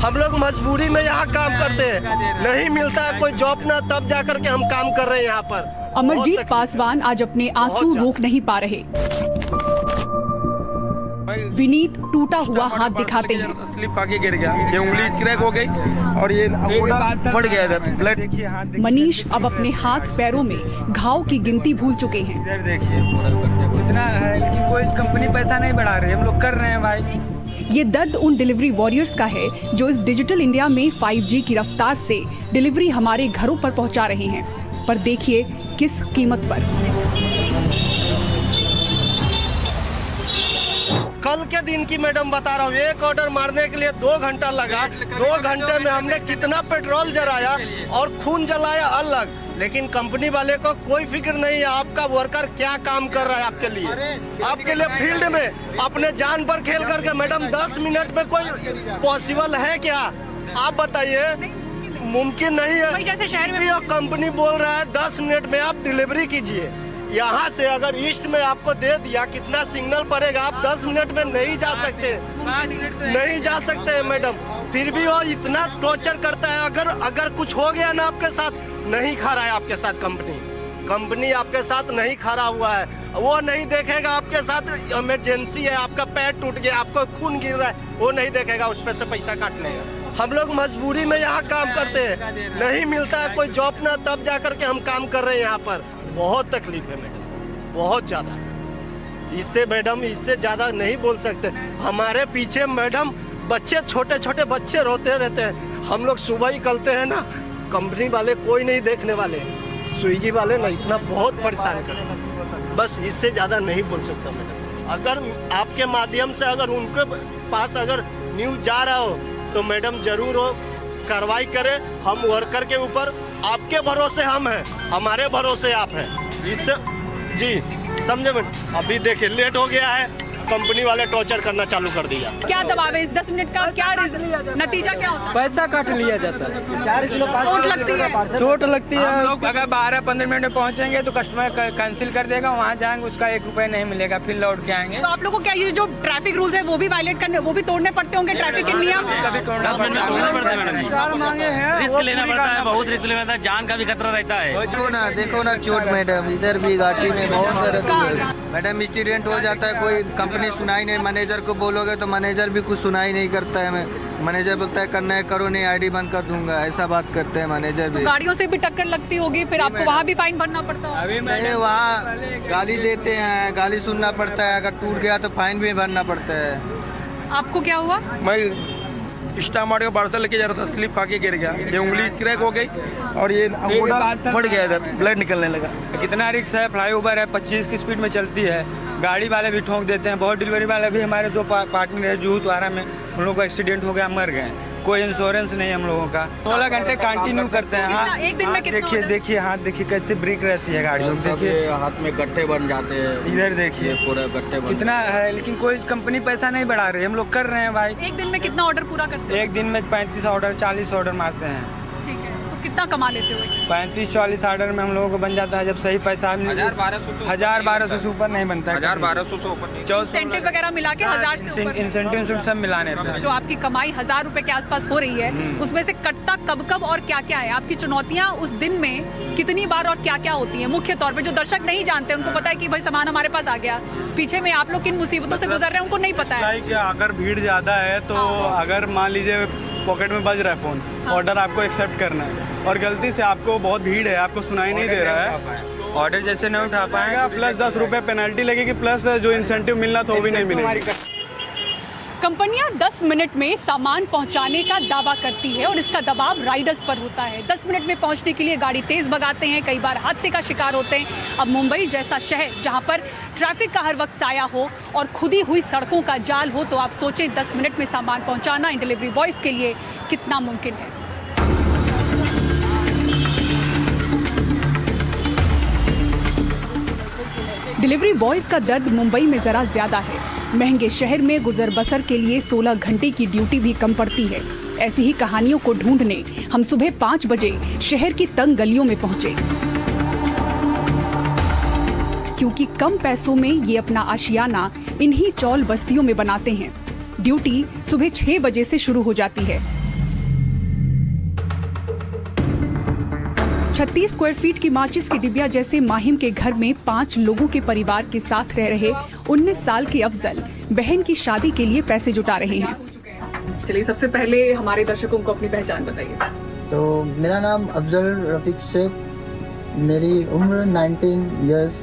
हम लोग मजबूरी में यहाँ काम करते हैं, नहीं मिलता है कोई जॉब ना, तब जाकर के हम काम कर रहे हैं यहाँ पर। अमरजीत पासवान आज अपने आंसू रोक नहीं पा रहे। विनीत टूटा हुआ हाथ दिखाते हैं। स्लिप आके गिर गया, ये उंगली क्रैक हो गई और ये फट गया इधर, ब्लड देखिए हाथ। मनीष अब अपने हाथ पैरों में घाव की गिनती भूल चुके हैं। इधर देखिए कितना है, लेकिन कोई कंपनी पैसा नहीं बढ़ा रही, हम लोग कर रहे हैं भाई। ये दर्द उन डिलीवरी वॉरियर्स का है जो इस डिजिटल इंडिया में 5G की रफ्तार से डिलीवरी हमारे घरों पर पहुंचा रहे हैं, पर देखिए किस कीमत पर। कल के दिन की मैडम बता रहा हूँ, एक ऑर्डर मारने के लिए 2 घंटा लगा। 2 घंटे में हमने कितना पेट्रोल जलाया और खून जलाया अलग, लेकिन कंपनी वाले को कोई फिक्र नहीं है आपका वर्कर क्या काम कर रहा है आपके लिए फील्ड में अपने जान पर खेल करके। मैडम 10 मिनट में कोई पॉसिबल है क्या, आप बताइए? मुमकिन नहीं है। जैसे शहर में कंपनी बोल रहा है 10 मिनट में आप डिलीवरी कीजिए, यहाँ से अगर ईस्ट में आपको दे दिया कितना सिग्नल पड़ेगा, आप 10 मिनट में नहीं जा सकते मैडम। फिर भी वो इतना टॉर्चर करता है। अगर कुछ हो गया ना आपके साथ, नहीं खा रहा है आपके साथ कंपनी आपके साथ नहीं खड़ा हुआ है, वो नहीं देखेगा आपके साथ इमरजेंसी है, आपका पैर टूट गया, आपको खून गिर रहा है, वो नहीं देखेगा, उस पर से पैसा काट लेगा। हम लोग मजबूरी में यहाँ काम करते हैं, नहीं मिलता है कोई जॉब ना, तब जाकर के हम काम कर रहे हैं यहाँ पर। बहुत तकलीफ है मैडम, बहुत ज़्यादा। इससे ज़्यादा नहीं बोल सकते। हमारे पीछे मैडम बच्चे, छोटे छोटे बच्चे रोते रहते हैं। हम लोग सुबह ही निकलते हैं ना, कंपनी वाले कोई नहीं देखने वाले, स्विगी वाले ना इतना बहुत परेशान कर, बस इससे ज़्यादा नहीं बोल सकता मैडम। अगर आपके माध्यम से अगर उनके पास अगर न्यूज़ जा रहा हो तो मैडम जरूर हो कार्रवाई करें। हम वर्कर के ऊपर, आपके भरोसे हम हैं, हमारे भरोसे आप हैं, इससे जी समझे मैडम। अभी देखिए लेट हो गया है, कंपनी वाले टॉर्चर करना चालू कर दिया। क्या दबाव है इस 10 मिनट का, क्या नतीजा क्या होता है? पैसा काट लिया जाता है, 4 किलो चोट लगती है। चोट लगती है। अगर 12-15 मिनट में पहुंचेंगे तो कस्टमर कैंसिल कर देगा, वहाँ जाएंगे उसका 1 रुपया नहीं मिलेगा, फिर लौट के आएंगे। तो आप लोगों को क्या ये जो ट्रैफिक रूल्स है वो भी वायलेट करने, वो भी तोड़ने पड़ते होंगे? ट्रैफिक के नियम कभी तोड़ना पड़ता है मैडम जी, रिस्क लेना पड़ता है, बहुत रिस्क लेना पड़ता है, जान का भी खतरा रहता है। देखो ना चोट मैडम, इधर भी घाटी में बहुत दर्द है मैडम। एक्सीडेंट हो जाता है, कोई कंपनी सुनाई नहीं, मैनेजर को बोलोगे तो मैनेजर भी कुछ सुनाई नहीं करता है। मैनेजर बोलता है करना है करो, नहीं आईडी बंद कर दूंगा, ऐसा बात करते हैं मैनेजर भी। तो गाड़ियों से भी टक्कर लगती होगी, फिर आपको वहाँ भी फाइन भरना पड़ता होगा? नहीं, वहाँ गाली देते हैं, गाली सुनना पड़ता है, अगर टूट गया तो फाइन भी भरना पड़ता है। आपको क्या हुआ? मैं स्टामार्ट का पार्सल लेके जा रहा था, स्लिप आके गिर गया, ये उंगली क्रैक हो गई और ये फट गया इधर, ब्लड निकलने लगा। कितना रिक्स है, फ्लाईओवर है, 25 की स्पीड में चलती है, गाड़ी वाले भी ठोक देते हैं। बहुत डिलीवरी वाले भी, हमारे 2 पार्टनर है जूहू द्वारा में, उन लोगों का एक्सीडेंट हो गया, मर गए, कोई इंश्योरेंस नहीं हम लोगों का। 16 घंटे कंटिन्यू करते हैं। हाँ एक दिन में कितना? देखिए हाथ देखिए कैसे ब्रेक रहती है गाड़ी, देखिए हाथ में गट्ठे बन जाते हैं, इधर देखिए पूरे गट्ठे कितना है, लेकिन कोई कंपनी पैसा नहीं बढ़ा रही, हम लोग कर रहे हैं भाई। एक दिन में कितना ऑर्डर पूरा करते हैं? एक दिन में 35 ऑर्डर 40 ऑर्डर मारते हैं। ठीक है, तो कितना कमा लेते हो? 35-40 ऑर्डर में हम लोगों को बन जाता है, जब सही पैसा 1000-1200 से ऊपर नहीं बनता है, 1200 से ऊपर। इंसेंटिव वगैरह मिला के 1000 से ऊपर? इंसेंटिव सब मिलाने थे। जो आपकी कमाई 1000 रुपए के आसपास हो रही है, उसमें से कटता कब कब और क्या क्या है? आपकी चुनौतियां उस दिन में कितनी बार और क्या क्या होती हैं? मुख्य तौर पे जो दर्शक नहीं जानते, उनको पता है कि भाई सामान हमारे पास आ गया, पीछे में आप लोग किन मुसीबतों से गुजर रहे हैं उनको नहीं पता है। अगर भीड़ ज़्यादा है तो अगर मान लीजिए पॉकेट में बज रहा है फ़ोन, ऑर्डर आपको एक्सेप्ट करना है और गलती से आपको बहुत भीड़ है, आपको सुनाई नहीं दे रहा है, ऑर्डर जैसे नहीं उठा पाएगा, प्लस 10 रुपये पेनल्टी लगेगी, प्लस जो इंसेंटिव मिलना था वो भी नहीं मिलेगा। कंपनियां 10 मिनट में सामान पहुंचाने का दावा करती है और इसका दबाव राइडर्स पर होता है। 10 मिनट में पहुंचने के लिए गाड़ी तेज भगाते हैं, कई बार हादसे का शिकार होते हैं। अब मुंबई जैसा शहर जहां पर ट्रैफिक का हर वक्त साया हो और खुदी हुई सड़कों का जाल हो, तो आप सोचें 10 मिनट में सामान पहुंचाना इन डिलीवरी बॉयज़ के लिए कितना मुमकिन है। डिलीवरी बॉयज़ का दर्द मुंबई में ज़रा ज़्यादा है। महंगे शहर में गुजर बसर के लिए 16 घंटे की ड्यूटी भी कम पड़ती है। ऐसी ही कहानियों को ढूंढने हम सुबह 5 बजे शहर की तंग गलियों में पहुंचे, क्योंकि कम पैसों में ये अपना आशियाना इन्हीं चौल बस्तियों में बनाते हैं। ड्यूटी सुबह 6 बजे से शुरू हो जाती है। 36 स्क्वायर फीट की माचिस की डिबिया जैसे माहिम के घर में 5 लोगों के परिवार के साथ रह रहे 19 साल के अफजल बहन की शादी के लिए पैसे जुटा रहे हैं। चलिए सबसे पहले हमारे दर्शकों को अपनी पहचान बताइए। तो मेरा नाम अफजल रफीक शेख, मेरी उम्र 19 इयर्स।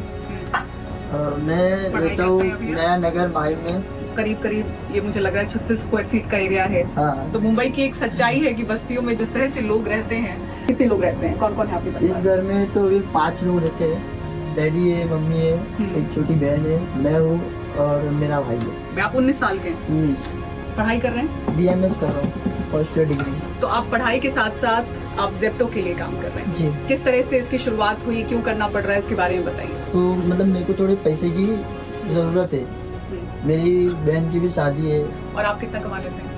मैं रहता हूँ नया नगर माहिम में। करीब करीब ये मुझे लग रहा है 36 स्क्वायर फीट का एरिया है। हाँ। तो मुंबई की एक सच्चाई है कि बस्तियों में जिस तरह से लोग रहते हैं, कितने लोग रहते हैं, कौन कौन है आपके इस घर में तो अभी 5 लोग रहते हैं। डैडी है, मम्मी है, एक छोटी बहन है, मैं हूँ और मेरा भाई है। आप 19 साल के हैं, 19 पढ़ाई कर रहे हैं? BMS कर रहा हूँ, फर्स्ट ईयर डिग्री। तो आप पढ़ाई के साथ साथ आप जेप्टो के लिए काम कर रहे हैं जी। किस तरह से इसकी शुरुआत हुई, क्यों करना पड़ रहा है, इसके बारे में बताइए। तो मतलब मेरे को थोड़े पैसे की ज़रूरत है, मेरी बहन की भी शादी है। और आप कितना कमा लेते हैं?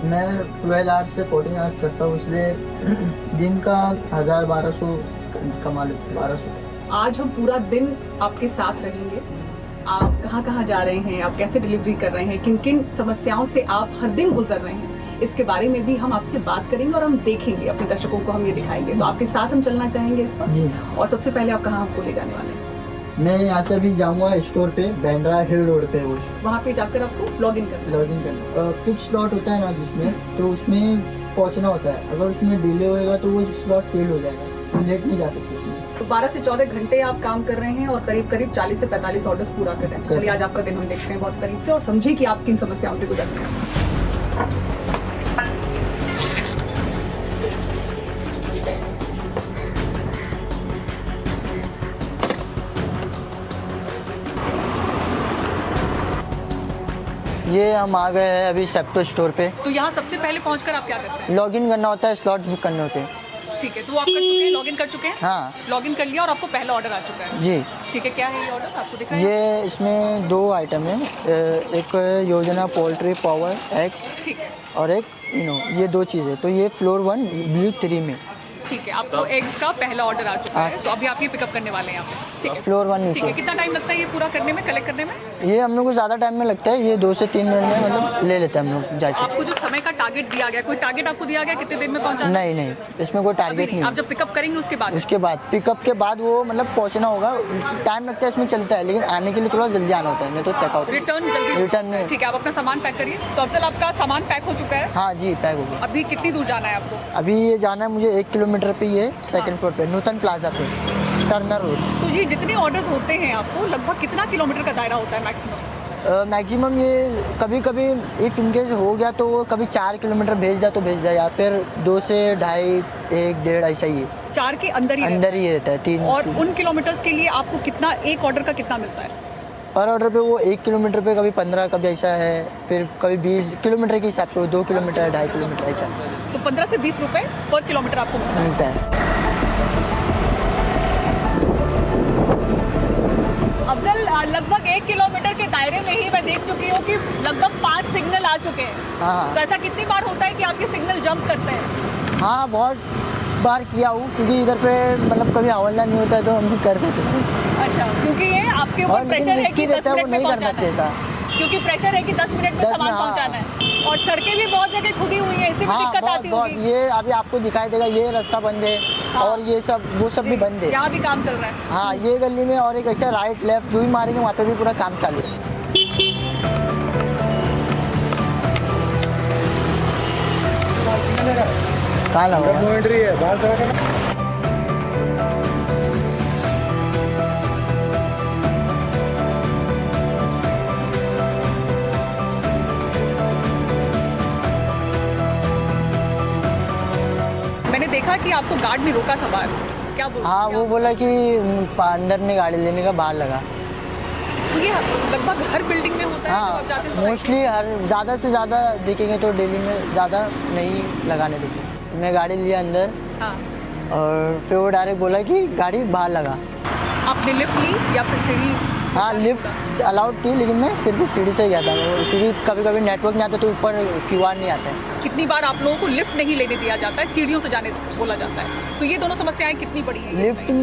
मैं 12 आवर्स से 14 आवर्स करता हूँ, इसलिए दिन का 1000-1200 कमा लेता हूँ। 1200। आज हम पूरा दिन आपके साथ रहेंगे। आप कहाँ कहाँ जा रहे हैं, आप कैसे डिलीवरी कर रहे हैं, किन किन समस्याओं से आप हर दिन गुजर रहे हैं, इसके बारे में भी हम आपसे बात करेंगे और हम देखेंगे, अपने दर्शकों को हम ये दिखाएंगे। तो आपके साथ हम चलना चाहेंगे इस जी। वक्त। और सबसे पहले आप कहाँ हमको ले जाने वाले हैं? मैं यहाँ से अभी जाऊँगा स्टोर पे, बैंड्रा हिल रोड पे। वो वहाँ पे जाकर आपको लॉग इन करना है। करना फिक्स स्लॉट होता है ना जिसमें, तो उसमें पहुँचना होता है। अगर उसमें डिले होएगा तो वो स्लॉट फेल हो जाएगा, लेट नहीं जा सकते उसमें। तो 12 से 14 घंटे आप काम कर रहे हैं और करीब करीब 40 से 45 ऑर्डर्स पूरा कर रहे हैं। चलिए आज आपका दिन हम देखते हैं बहुत करीब से और समझिए कि आप किन समस्याओं से गुजर रहे हैं। ये हम आ गए हैं अभी सेप्टो स्टोर पे। तो यहाँ सबसे पहले पहुँचकर आप क्या करते हैं? लॉगिन करना होता है, स्लॉट्स बुक करने होते हैं। ठीक है, तो आप कर चुके हैं, लॉग इन कर चुके हैं? हाँ लॉग इन कर लिया और आपको पहला ऑर्डर आ चुका है। जी। ठीक है, क्या है ये ऑर्डर आपको दिखाएं? ये इसमें 2 आइटम है, एक योजना पोल्ट्री पावर एक्स ठीक है, और एक ये 2 चीज़ें। तो ये फ्लोर 1 ब्लू 3 में। ठीक है, आपको एग्स का पहला ऑर्डर आ चुका है, तो अभी आप ये पिकअप करने वाले हैं यहाँ पे। ठीक है, फ्लोर 1 ठीक है। नीचे। कितना टाइम लगता है ये पूरा करने में, कलेक्ट करने में? ये हम लोग को ज़्यादा टाइम में लगता है, ये 2 से 3 मिनट में मतलब ले लेते हैं हम लोग जाके। आपको जो समय का टारगेट दिया गया, कोई टारगेट आपको दिया गया कितने दिन में पहुँचाना? नहीं नहीं, इसमें कोई टारगेट नहीं आप है। जब पिकअप करेंगे उसके बाद? उसके बाद पिकअप के बाद वो मतलब पहुंचना होगा, टाइम लगता है इसमें चलता है, लेकिन आने के लिए थोड़ा जल्दी आना होता है, नहीं तो चेकआउट रिटर्न जल्दी? रिटर्न में। ठीक है, आप अपना सामान पैक करिए। तो अफजल आपका सामान पैक हो चुका है? हाँ जी, पैक हो गया। अभी कितनी दूर जाना है आपको? अभी ये जाना है मुझे 1 किलोमीटर पे, ये सेकंड फ्लोर पे नूतन प्लाजा पे, टर्नर रोड। तो ये जितने ऑर्डर्स होते हैं आपको लगभग कितना किलोमीटर का दायरा होता है मैक्सिमम? मैक्सिमम ये कभी कभी इफ़ इनकेस हो गया तो वो कभी 4 किलोमीटर भेज दिया तो भेज दिया, या फिर 2 से 2.5, 1, 1.5 ऐसा ही है। 4 के अंदर ही अंदर ही रहता है 3। और उन किलोमीटर्स के लिए आपको कितना, एक ऑर्डर का कितना मिलता है? पर ऑर्डर पे वो 1 किलोमीटर पे कभी 15, कभी ऐसा है, फिर कभी 20 किलोमीटर के हिसाब से 2 किलोमीटर, 2.5 किलोमीटर ऐसा तो 15 से 20 रुपए पर किलोमीटर आपको मिलता है। अफजल, लगभग 1 किलोमीटर के दायरे में ही मैं देख चुकी हूँ कि लगभग 5 सिग्नल आ चुके हैं। हाँ। तो ऐसा कितनी बार होता है कि आपके सिग्नल जंप करते हैं? हाँ, बहुत बार किया हूँ, क्योंकि इधर पे मतलब कभी हवालदार नहीं होता है तो हम कर देते हैं। अच्छा, क्योंकि ये आपके ऊपर प्रेशर है कि 10 मिनट में नहीं करना पहुंचाना चाहिए है। ऐसा, क्योंकि प्रेशर है कि 10 मिनट में 10 सामान में, हाँ। पहुंचाना है और सड़कें भी बहुत जगह खुदी हुई है, इससे भी हाँ दिक्कत बहुत आती बहुत। होगी। ये अभी आपको दिखाई देगा, ये रास्ता बंद है। हाँ। और ये सब वो सब भी बंद है। यहाँ भी काम चल रहा है। हाँ, ये गली में और एक ऐसा राइट लेफ्ट जो भी मारेंगे वहाँ पे भी पूरा काम चालू है। कहाँ लगा हुआ? मैंने देखा कि आपको गार्ड ने रोका था बाहर, क्या बोल? हाँ, वो बोला कि अंदर नहीं गाड़ी लेने का, बाहर लगा। तो ये लगभग हर बिल्डिंग में होता है जब आप जाते हाँ, हैं? मोस्टली हर ज़्यादा से ज़्यादा देखेंगे तो दिल्ली में ज़्यादा नहीं लगाने देते। मैं गाड़ी लिया अंदर हाँ। और फिर वो डायरेक्ट बोला कि गाड़ी बाहर लगा। आपने लिफ्ट ली या फिर सीढ़ी? हाँ, लिफ्ट अलाउड थी, लेकिन मैं फिर भी सीढ़ी से गया था, क्योंकि कभी कभी नेटवर्क नहीं आता तो ऊपर QR नहीं आता है। कितनी बार आप लोगों को लिफ्ट नहीं लेने दिया जाता है, सीढ़ियों से जाने बोला जाता है? तो ये दोनों समस्याएं कितनी बड़ी हैं?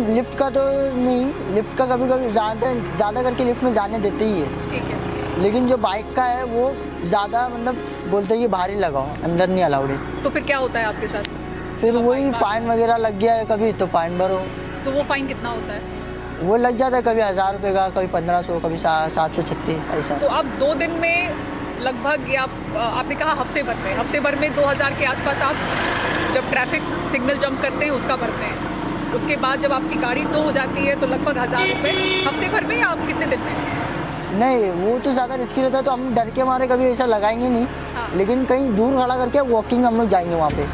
लिफ्ट का तो नहीं, लिफ्ट का कभी कभी ज़्यादा करके लिफ्ट में जाने देते ही है। ठीक है, लेकिन जो बाइक का है वो ज़्यादा मतलब बोलते हैं कि बाहर ही लगाओ, अंदर नहीं अलाउड है। तो फिर क्या होता है आपके साथ? फिर वही फाइन वगैरह लग गया है कभी तो फाइन भरो। तो वो फाइन कितना होता है? वो लग जाता है कभी 1000 रुपये का, कभी 1500, कभी 736 ऐसा। तो अब 2 दिन में लगभग, या आपने कहा हफ्ते भर में 2000 के आसपास आप जब ट्रैफिक सिग्नल जंप करते हैं उसका भरते हैं। उसके बाद जब आपकी गाड़ी टो हो जाती है तो लगभग 1000 रुपये हफ्ते भर में, या आप कितने दिन में? नहीं, वो तो ज़्यादा रिस्की रहता है तो हम डर के मारे कभी ऐसा लगाएंगे नहीं। हाँ। लेकिन कहीं दूर खड़ा करके वॉकिंग हम लोग जाएंगे वहाँ पे।